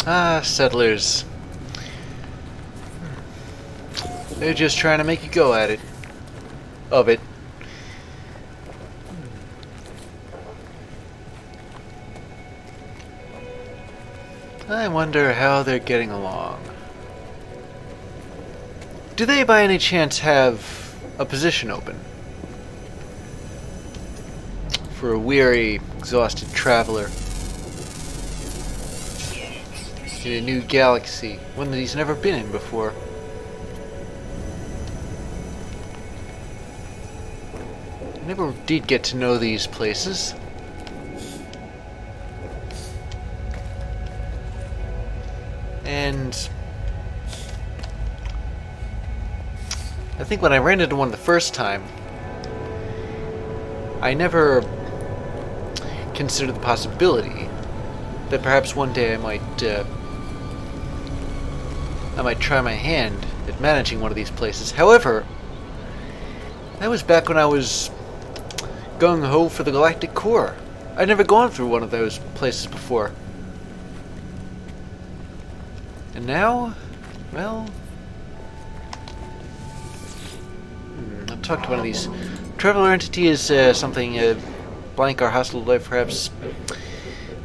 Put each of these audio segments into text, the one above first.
Ah, settlers. They're just trying to make a go at it. Of it. I wonder how they're getting along. Do they by any chance have a position open? For a weary, exhausted traveler. In a new galaxy. One that he's never been in before. I never did get to know these places. And I think when I ran into one the first time, I never considered the possibility that perhaps one day I might try my hand at managing one of these places. However, that was back when I was gung-ho for the Galactic Core. I'd never gone through one of those places before. And now, well, I've talked to one of these. Traveler entity is something, blank our hostile life, perhaps.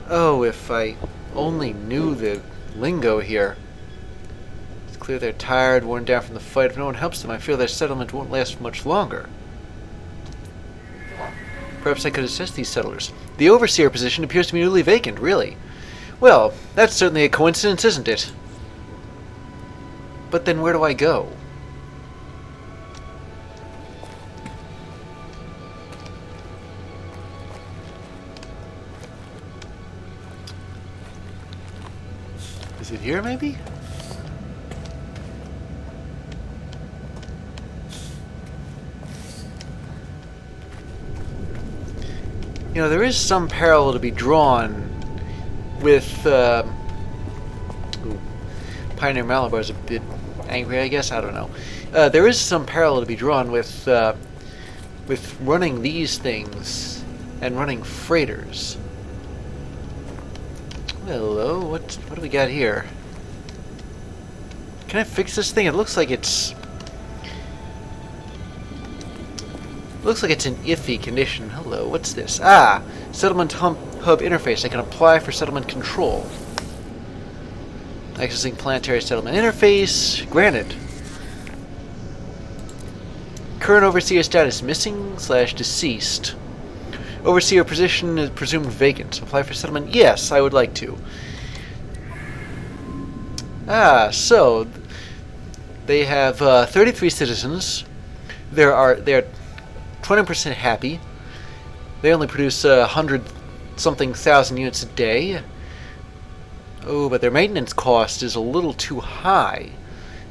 Oh, if I only knew the lingo here. It's clear they're tired, worn down from the fight. If no one helps them, I fear their settlement won't last much longer. Perhaps I could assess these settlers. The overseer position appears to be newly vacant, really. Well, that's certainly a coincidence, isn't it? But then where do I go? Is it here, maybe? You know, there is some parallel to be drawn with, Pioneer Malabar is a bit angry, I guess. I don't know. There is some parallel to be drawn with running these things and running freighters. Hello, what do we got here? Can I fix this thing? It looks like it's in iffy condition. Hello, what's this? Ah, Settlement Hub interface. I can apply for settlement control. Accessing planetary settlement interface. Granted. Current overseer status missing/deceased. Overseer position is presumed vacant. Apply for settlement. Yes, I would like to. Ah, so they have 33 citizens. They're 20% happy. They only produce 100-something thousand units a day. Oh, but their maintenance cost is a little too high.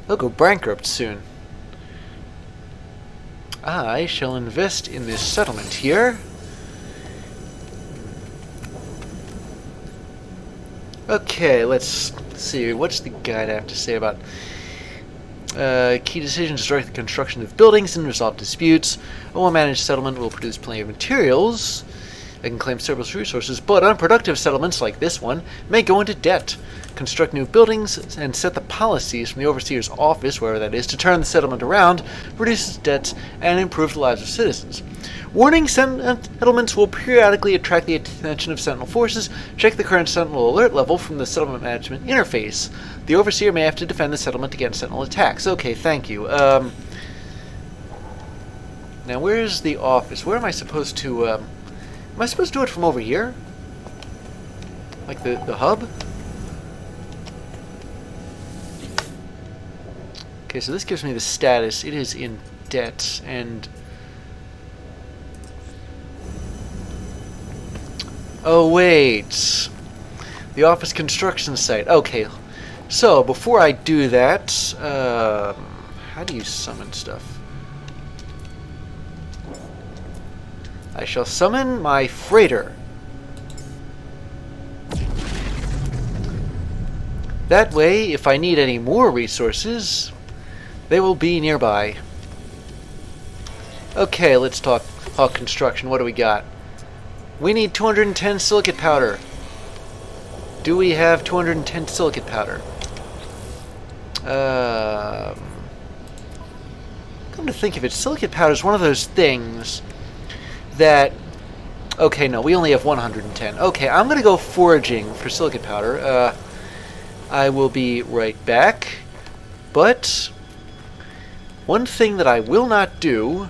They'll go bankrupt soon. I shall invest in this settlement here. Okay, let's see. What's the guide have to say about key decisions to direct the construction of buildings and resolve disputes? A well-managed settlement will produce plenty of materials. They can claim surplus resources, but unproductive settlements like this one may go into debt. Construct new buildings and set the policies from the overseer's office, wherever that is, to turn the settlement around, reduce debts, and improve the lives of citizens. Warning settlements will periodically attract the attention of Sentinel forces. Check the current Sentinel alert level from the settlement management interface. The overseer may have to defend the settlement against Sentinel attacks. Okay, thank you. Now, where's the office? Where am I supposed to, am I supposed to do it from over here? Like the hub? Okay, so this gives me the status. It is in debt, and... Oh, wait. The office construction site. Okay, so before I do that, how do you summon stuff? I shall summon my freighter. That way, if I need any more resources, they will be nearby. Okay, let's talk construction. What do we got? We need 210 silicate powder. do we have 210 silicate powder? Come to think of it, silicate powder is one of those things that... Okay, no, we only have 110. Okay, I'm going to go foraging for silicate powder. I will be right back. But one thing that I will not do...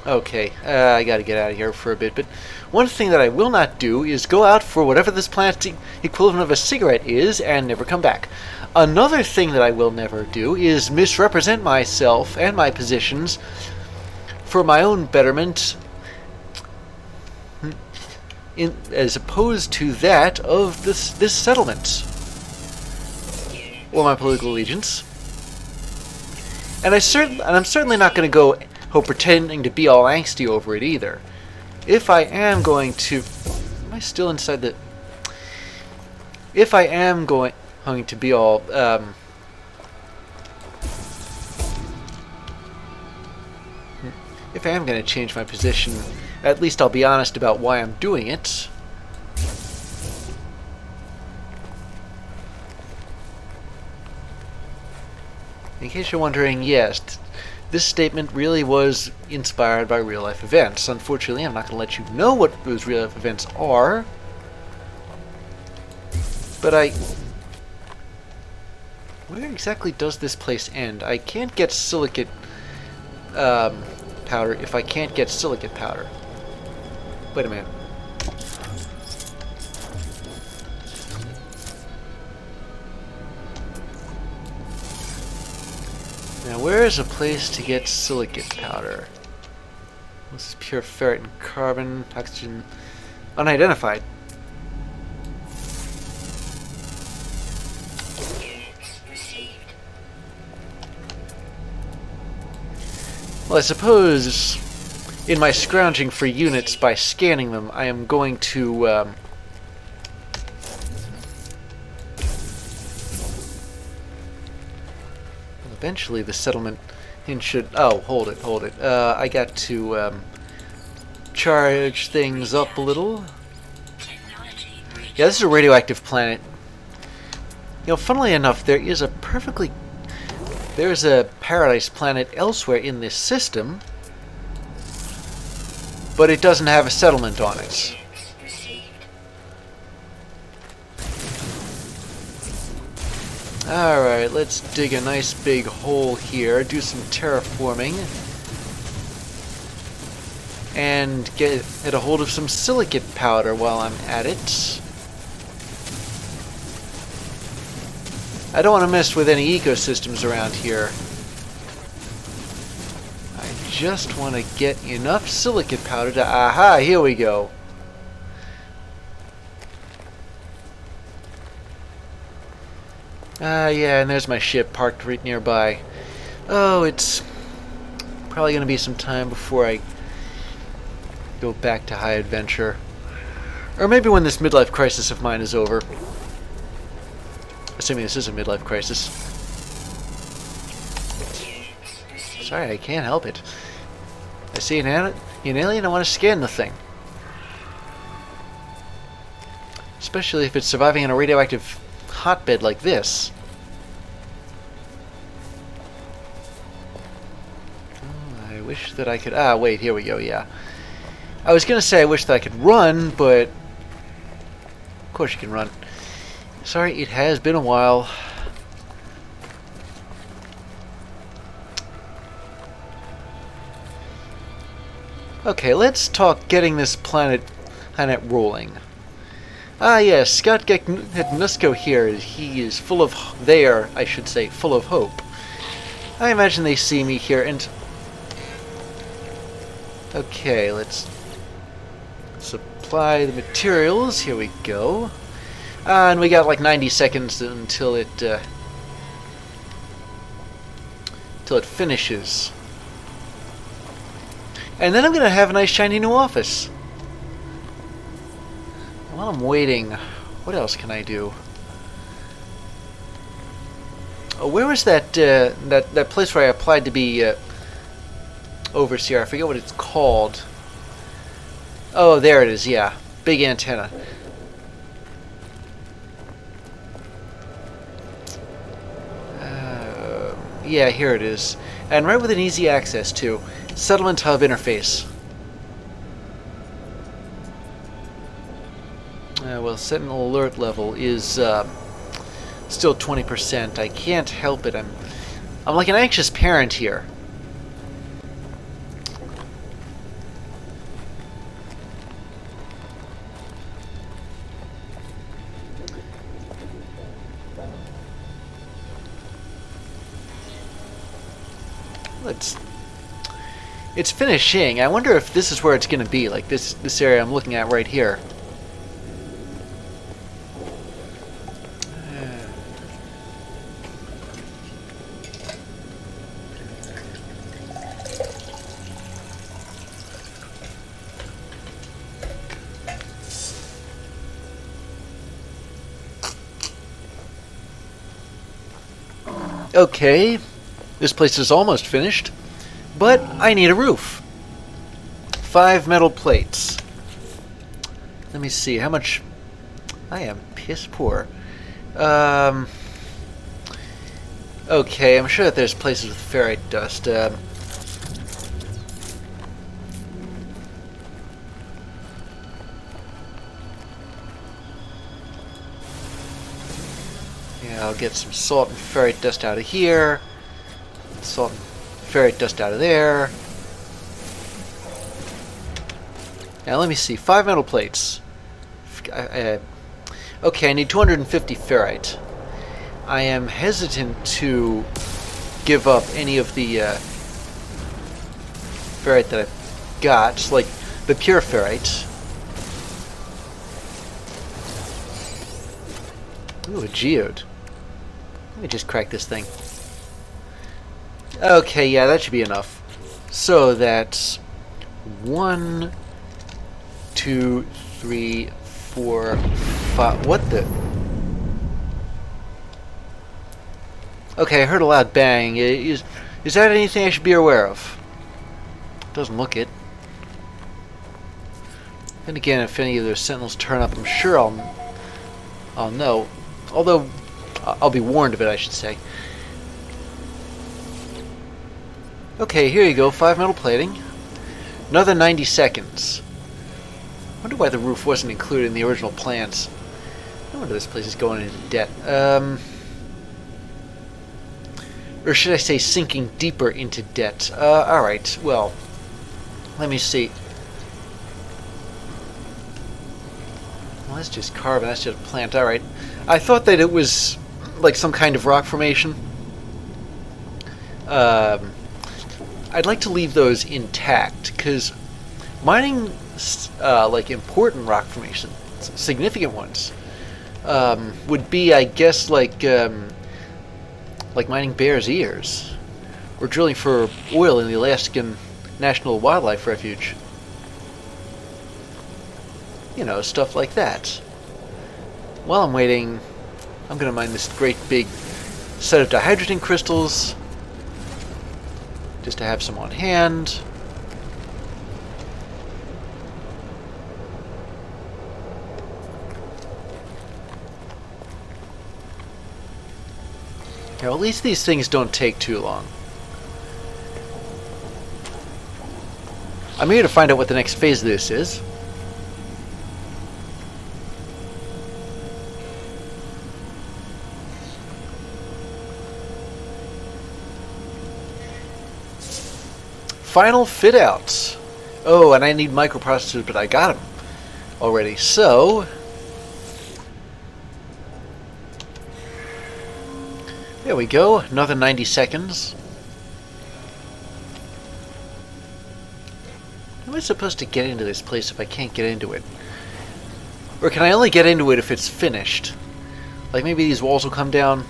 Okay, I gotta get out of here for a bit, but one thing that I will not do is go out for whatever this planet's equivalent of a cigarette is and never come back. Another thing that I will never do is misrepresent myself and my positions for my own betterment as opposed to that of this settlement or my political allegiance. And I'm certainly not going to go pretending to be all angsty over it either. If I am going to... Am I still inside the... If I am going to be all... If I am going to change my position, at least I'll be honest about why I'm doing it. In case you're wondering, yes, this statement really was inspired by real-life events. Unfortunately, I'm not going to let you know what those real-life events are. But where exactly does this place end? I can't get silicate powder if I can't get silicate powder. Wait a minute. Now, where is a place to get silicate powder? This is pure ferrite and carbon, oxygen, unidentified. Well, I suppose in my scrounging for units by scanning them, I am going to eventually the settlement should... Oh, hold it. I got to charge things up a little. Yeah, this is a radioactive planet. You know, funnily enough, there is a paradise planet elsewhere in this system, but it doesn't have a settlement on it. Alright, let's dig a nice big hole here, do some terraforming, and get a hold of some silicate powder while I'm at it. I don't want to mess with any ecosystems around here. I just want to get enough silicate powder to... Aha, here we go. Yeah, and there's my ship parked right nearby. Oh, it's probably going to be some time before I go back to high adventure. Or maybe when this midlife crisis of mine is over. Assuming this is a midlife crisis. Sorry, I can't help it. I see an alien, I want to scan the thing. Especially if it's surviving in a radioactive hotbed like this. Oh, I wish that I could... Ah, wait, here we go, yeah. I was going to say I wish that I could run, but... Of course you can run. Sorry, it has been a while. Okay, let's talk getting this planet rolling. Ah, yes, Scott Getnusko here. He is full of... I should say, full of hope. I imagine they see me here and... Okay, let's supply the materials. Here we go. And we got like 90 seconds until it finishes. And then I'm going to have a nice shiny new office. While I'm waiting, what else can I do? Oh, where was that that place where I applied to be overseer? I forget what it's called. Oh, there it is, yeah. Big antenna. Yeah, here it is. And right with an easy access to Settlement Hub interface. Well, Sentinel alert level is still 20%. I can't help it. I'm like an anxious parent here. It's finishing. I wonder if this is where it's going to be, like this area I'm looking at right here. Okay, this place is almost finished, but I need a roof. 5 metal plates. Let me see, how much... I am piss poor. Okay, I'm sure that there's places with ferrite dust. Yeah, I'll get some salt and ferrite dust out of here. Salt and ferrite dust out of there. Now let me see. 5 metal plates. Okay, I need 250 ferrite. I am hesitant to give up any of the ferrite that I've got, like the pure ferrite. Ooh, a geode. Let me just crack this thing. Okay, yeah, that should be enough. So that's 1, 2, 3, 4, 5. What the? Okay, I heard a loud bang. Is that anything I should be aware of? Doesn't look it. Then again, if any of those sentinels turn up, I'm sure I'll know. Although, I'll be warned of it, I should say. Okay, here you go, 5 metal plating. Another 90 seconds. Wonder why the roof wasn't included in the original plans. No wonder this place is going into debt. Or should I say sinking deeper into debt? Alright, well, let me see. Well, that's just carbon, that's just a plant, alright. I thought that it was like some kind of rock formation. I'd like to leave those intact, because mining like important rock formations, significant ones, would be, I guess, like mining bear's ears, or drilling for oil in the Alaskan National Wildlife Refuge. You know, stuff like that. While I'm waiting, I'm going to mine this great big set of dihydrogen crystals, just to have some on hand. Now, at least these things don't take too long. I'm here to find out what the next phase of this is. Final fit outs. Oh, and I need microprocessors, but I got them already. So, there we go. Another 90 seconds. How am I supposed to get into this place if I can't get into it? Or can I only get into it if it's finished? Like maybe these walls will come down.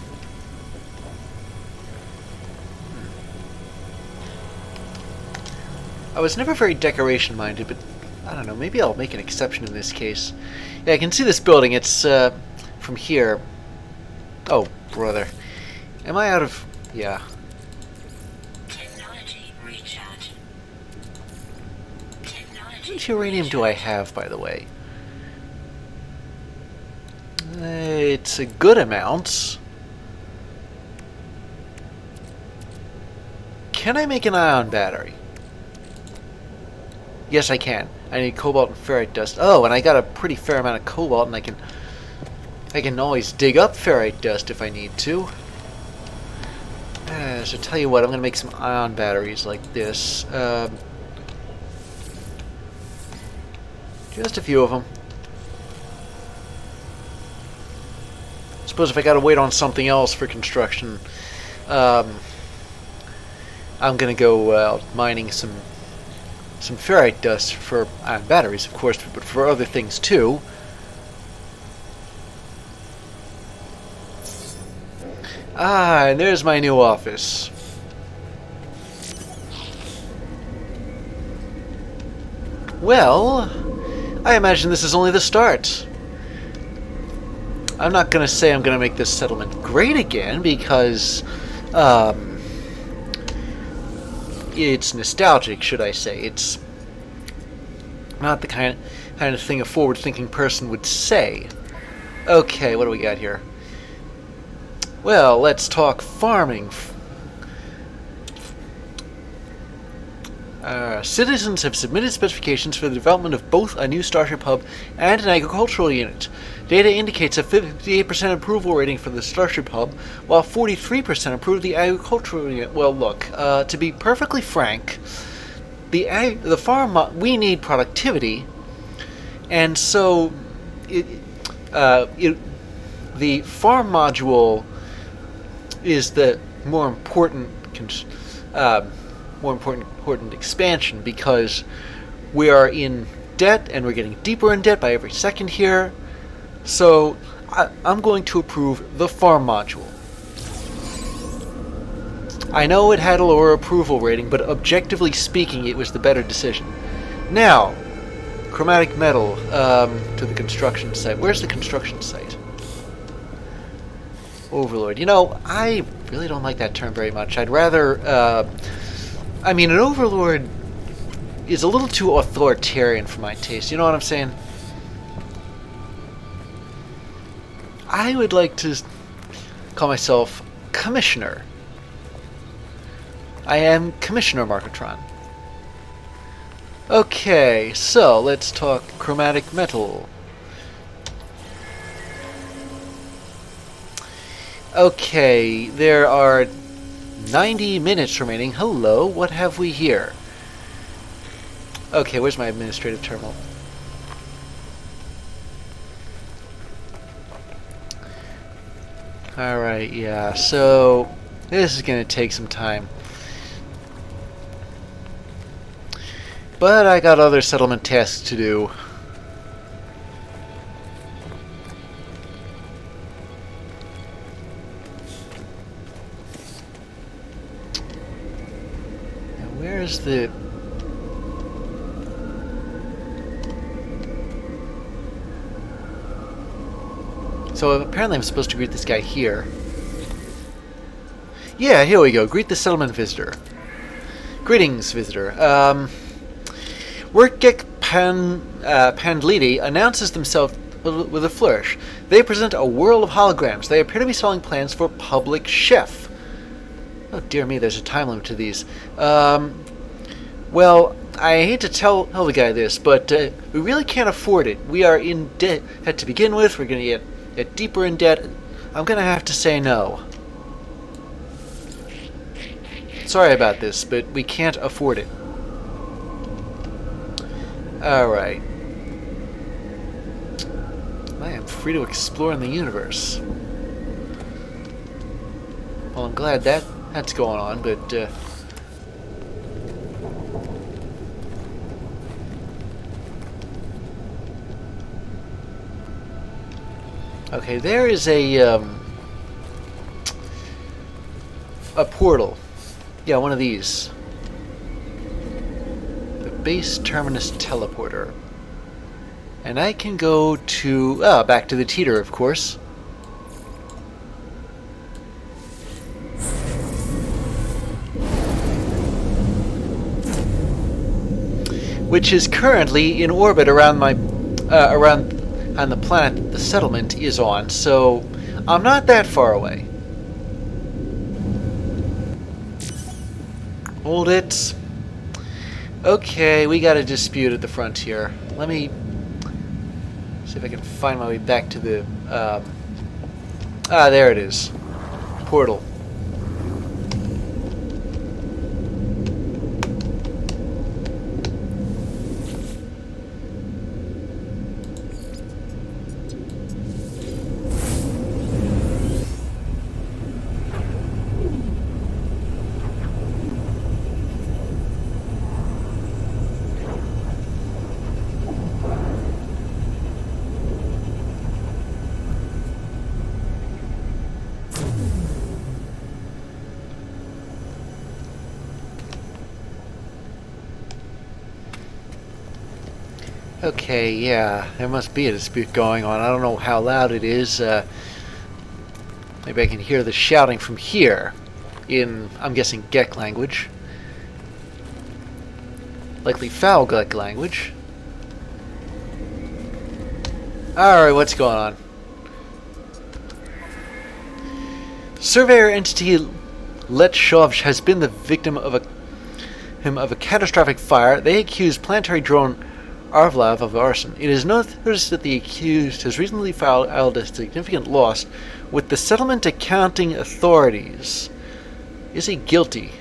I was never very decoration-minded, but I don't know, maybe I'll make an exception in this case. Yeah, I can see this building. It's, from here. Oh, brother. Am I out of... yeah. Technology recharge. Technology much uranium do I have, by the way? It's a good amount. Can I make an ion battery? Yes, I can. I need cobalt and ferrite dust. Oh, and I got a pretty fair amount of cobalt, and I can always dig up ferrite dust if I need to. So tell you what, I'm going to make some ion batteries like this. Just a few of them. Suppose if I got to wait on something else for construction, I'm going to go mining some ferrite dust for ion batteries, of course, but for other things too. Ah, and there's my new office. Well, I imagine this is only the start. I'm not going to say I'm going to make this settlement great again, because it's nostalgic, should I say. It's not the kind of thing a forward-thinking person would say. Okay, what do we got here? Well, let's talk farming. Citizens have submitted specifications for the development of both a new Starship Hub and an agricultural unit. Data indicates a 58% approval rating for the Starship Hub, while 43% approve the agricultural unit. Well, look, to be perfectly frank, the farm we need productivity, and so the farm module is the more important expansion, because we are in debt and we're getting deeper in debt by every second here. So I'm going to approve the farm module. I know it had a lower approval rating, but objectively speaking, it was the better decision. Now, chromatic metal to the construction site. Where's the construction site? Overlord. You know, I really don't like that term very much. I'd rather... I mean, an overlord is a little too authoritarian for my taste. You know what I'm saying? I would like to call myself Commissioner. I am Commissioner Markatron. Okay, so let's talk chromatic metal. Okay, there are 90 minutes remaining. Hello, what have we here? Okay, where's my administrative terminal? Alright, yeah, so this is going to take some time. But I got other settlement tasks to do. Where's the... So apparently I'm supposed to greet this guy here. Yeah, here we go. Greet the settlement visitor. Greetings, visitor. Workgek Pandlidi announces themselves with a flourish. They present a world of holograms. They appear to be selling plans for public chef. Oh dear me, there's a time limit to these. Well, I hate to tell the guy this, but we really can't afford it. We are in debt to begin with. We're going to get deeper in debt. I'm going to have to say no. Sorry about this, but we can't afford it. Alright. I am free to explore in the universe. Well, I'm glad that's going on, but... Okay, there is a portal. Yeah, one of these. The base terminus teleporter. And I can go to... back to the teeter, of course. which is currently in orbit around my around on the planet that the settlement is on. So I'm not that far away. Hold it. Okay, we got a dispute at the frontier. Let me see if I can find my way back to the... there it is. Portal. Okay, yeah, there must be a dispute going on. I don't know how loud it is. Maybe I can hear the shouting from here in, I'm guessing, Gek language. Likely foul Gek language. Alright, what's going on? Surveyor entity Letshov has been the victim of a catastrophic fire. They accuse planetary drone Arvlav of arson. It is noticed that the accused has recently filed a significant loss with the settlement accounting authorities. Is he guilty?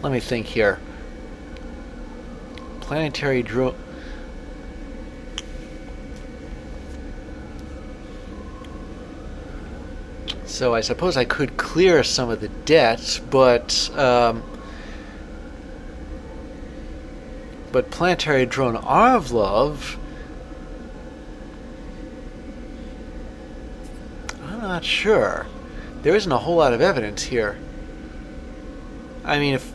Let me think here. Planetary drone... So I suppose I could clear some of the debt, but planetary drone Arvlov, I'm not sure. There isn't a whole lot of evidence here. I mean, if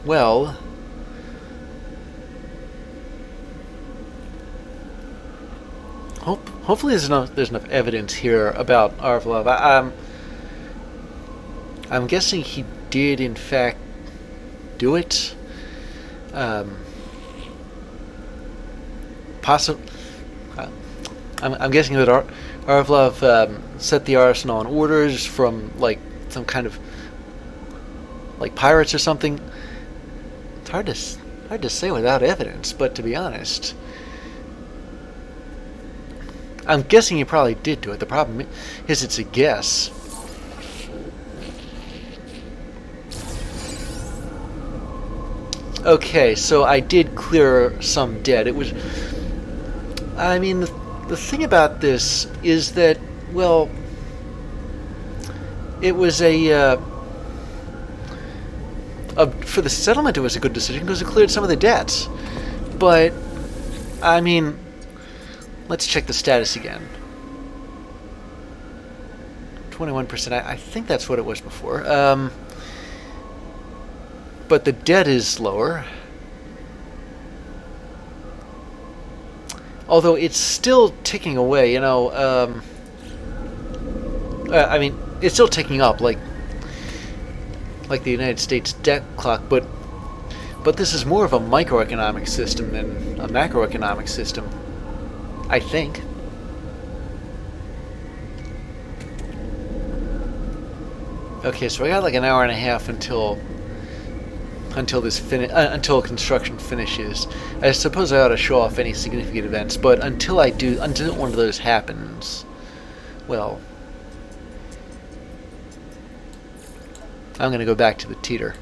well, hopefully there's enough evidence here about Arvlov. I'm guessing he did in fact do it. I'm guessing that Arvlov set the arsenal on orders from like some kind of like pirates or something. It's hard to say without evidence, but to be honest, I'm guessing he probably did do it. The problem is it's a guess. Okay, so I did clear some debt. It was... I mean, the thing about this is that, well, it was for the settlement it was a good decision because it cleared some of the debts. But, I mean... Let's check the status again. 21%. I think that's what it was before. But the debt is lower. Although it's still ticking away, you know. I mean, it's still ticking up, like the United States debt clock. But this is more of a microeconomic system than a macroeconomic system, I think. Okay, so I got like an hour and a half until until construction finishes. I suppose I ought to show off any significant events, but until one of those happens, well, I'm gonna go back to the teeter.